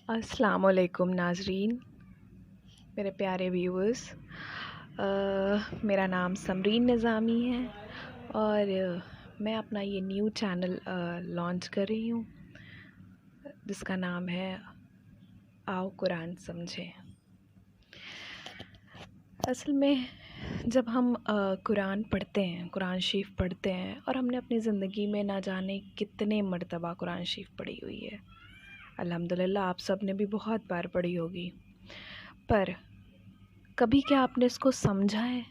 अस्सलाम वालेकुम नाज़रीन, मेरे प्यारे व्यूअर्स। मेरा नाम समरीन निज़ामी है और मैं अपना ये न्यू चैनल लॉन्च कर रही हूँ जिसका नाम है आओ कुरान समझें। असल में जब हम कुरान पढ़ते हैं, कुरान शरीफ पढ़ते हैं और हमने अपनी ज़िंदगी में ना जाने कितने मर्तबा कुरान शरीफ पढ़ी हुई है। अल्हम्दुलिल्लाह आप सब ने भी बहुत बार पढ़ी होगी, पर कभी क्या आपने इसको समझा है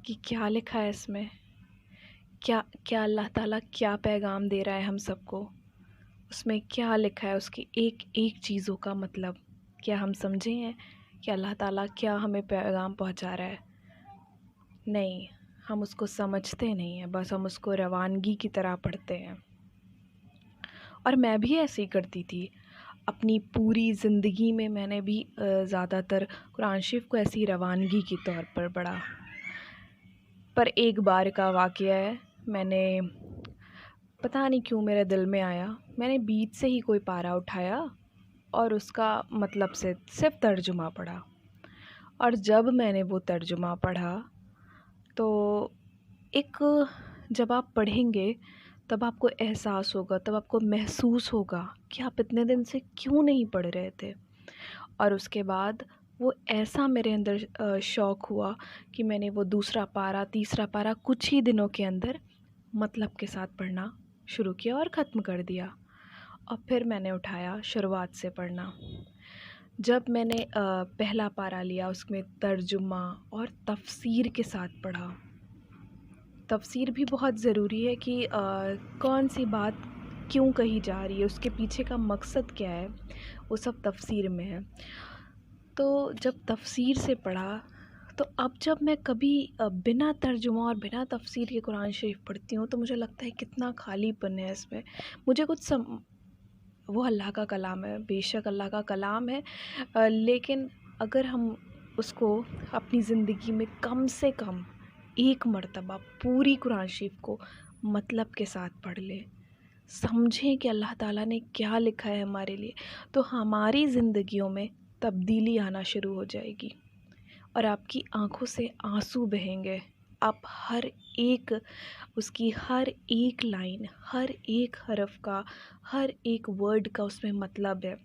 कि क्या लिखा है इसमें? क्या क्या अल्लाह ताला क्या पैगाम दे रहा है हम सबको? उसमें क्या लिखा है, उसकी एक एक चीज़ों का मतलब क्या हम समझे हैं कि अल्लाह ताला क्या हमें पैगाम पहुंचा रहा है? नहीं, हम उसको समझते नहीं हैं, बस हम उसको रवानगी की तरह पढ़ते हैं। और मैं भी ऐसे ही करती थी। अपनी पूरी ज़िंदगी में मैंने भी ज़्यादातर कुरान शरीफ को ऐसी रवानगी के तौर पर पढ़ा। पर एक बार का वाक़या है, मैंने पता नहीं क्यों मेरे दिल में आया, मैंने बीच से ही कोई पारा उठाया और उसका मतलब से सिर्फ़ तर्जुमा पढ़ा। और जब मैंने वो तर्जुमा पढ़ा तो एक जब आप पढ़ेंगे तब आपको एहसास होगा, तब आपको महसूस होगा कि आप इतने दिन से क्यों नहीं पढ़ रहे थे। और उसके बाद वो ऐसा मेरे अंदर शौक़ हुआ कि मैंने वो दूसरा पारा, तीसरा पारा कुछ ही दिनों के अंदर मतलब के साथ पढ़ना शुरू किया और ख़त्म कर दिया। और फिर मैंने उठाया शुरुआत से पढ़ना। जब मैंने पहला पारा लिया, उसमें तर्जुमा और तफ़सीर के साथ पढ़ा। तफ़सीर भी बहुत ज़रूरी है कि कौन सी बात क्यों कही जा रही है, उसके पीछे का मकसद क्या है, वो सब तफ़सीर में है। तो जब तफ़सीर से पढ़ा तो अब जब मैं कभी बिना तर्जुमा और बिना तफ़सीर के कुरान शरीफ पढ़ती हूँ तो मुझे लगता है कितना खालीपन है इसमें। मुझे कुछ वो अल्लाह का कलाम है, बेशक अल्लाह का कलाम है, लेकिन अगर हम उसको अपनी ज़िंदगी में कम से कम एक मर्तबा पूरी कुरान शरीफ को मतलब के साथ पढ़ लें, समझें कि अल्लाह ताला ने क्या लिखा है हमारे लिए, तो हमारी ज़िंदगियों में तब्दीली आना शुरू हो जाएगी और आपकी आँखों से आंसू बहेंगे। आप हर एक उसकी हर एक लाइन, हर एक हरफ का, हर एक वर्ड का उसमें मतलब है।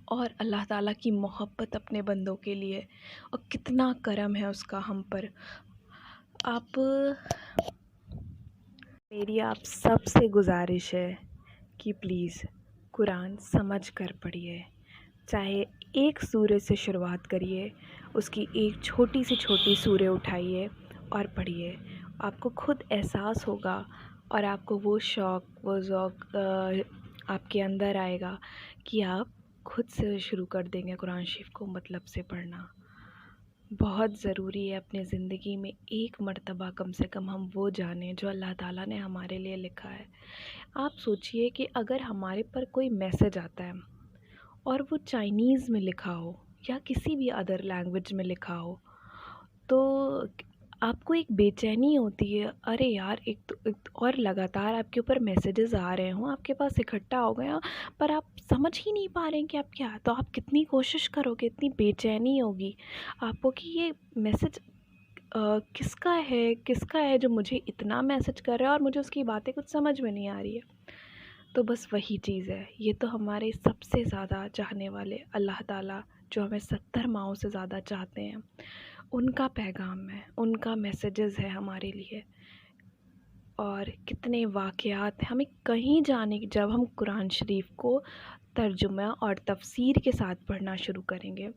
और अल्लाह ताला की मोहब्बत अपने बंदों के लिए और कितना करम है उसका हम पर। आप मेरी आप सब से गुजारिश है कि प्लीज़ कुरान समझ कर पढ़िए। चाहे एक सूरे से शुरुआत करिए, उसकी एक छोटी सी छोटी सूरे उठाइए और पढ़िए। आपको खुद एहसास होगा और आपको वो शौक़, वो ज़ौक़ आपके अंदर आएगा कि आप खुद से शुरू कर देंगे कुरान शरीफ को मतलब से पढ़ना। बहुत ज़रूरी है अपनी ज़िंदगी में एक मर्तबा कम से कम हम वो जानें जो अल्लाह ताला ने हमारे लिए लिखा है। आप सोचिए कि अगर हमारे पर कोई मैसेज आता है और वो चाइनीज़ में लिखा हो या किसी भी अदर लैंग्वेज में लिखा हो, तो आपको एक बेचैनी होती है, अरे यार एक और लगातार आपके ऊपर मैसेजेस आ रहे हों, आपके पास इकट्ठा हो गए हों, पर आप समझ ही नहीं पा रहे हैं कि आप क्या, तो आप कितनी कोशिश करोगे, इतनी बेचैनी होगी आपको कि ये मैसेज किसका है जो मुझे इतना मैसेज कर रहा है और मुझे उसकी बातें कुछ समझ में नहीं आ रही है। तो बस वही चीज़ है, ये तो हमारे सबसे ज़्यादा चाहने वाले अल्लाह ताला जो हमें 70 माओं से ज़्यादा चाहते हैं, उनका पैगाम है, उनका मैसेजेस है हमारे लिए। और कितने वाक़यात हैं हमें कहीं जाने की, जब हम कुरान शरीफ को तर्जुमा और तफ़सीर के साथ पढ़ना शुरू करेंगे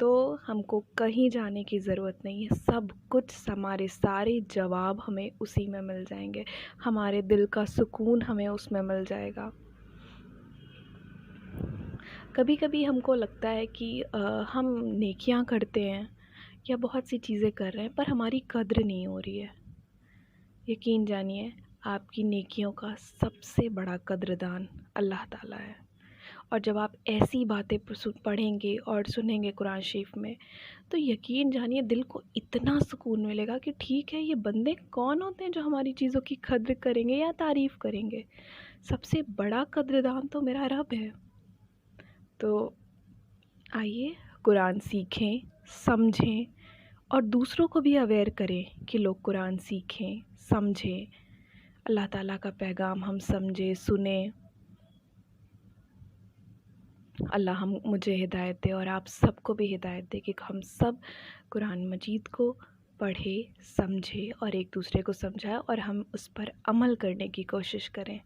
तो हमको कहीं जाने की ज़रूरत नहीं है। सब कुछ, हमारे सारे जवाब हमें उसी में मिल जाएंगे, हमारे दिल का सुकून हमें उसमें मिल जाएगा। कभी कभी हमको लगता है कि हम नेकियां करते हैं या बहुत सी चीज़ें कर रहे हैं पर हमारी कद्र नहीं हो रही है। यकीन जानिए, आपकी नेकियों का सबसे बड़ा कद्रदान अल्लाह ताला है। और जब आप ऐसी बातें पढ़ेंगे और सुनेंगे कुरान शरीफ में, तो यकीन जानिए दिल को इतना सुकून मिलेगा कि ठीक है, ये बंदे कौन होते हैं जो हमारी चीज़ों की कद्र करेंगे या तारीफ़ करेंगे। सबसे बड़ा कद्रदान तो मेरा रब है। تو آئیے قرآن سیکھیں، سمجھیں اور دوسروں کو بھی اویئر کریں کہ لوگ قرآن سیکھیں، سمجھیں، اللہ تعالیٰ کا پیغام ہم سمجھیں، سنیں۔ اللہ مجھے ہدایت دے اور آپ سب کو بھی ہدایت دے کہ ہم سب قرآن مجید کو پڑھیں، سمجھیں اور ایک دوسرے کو سمجھائیں اور ہم اس پر عمل کرنے کی کوشش کریں۔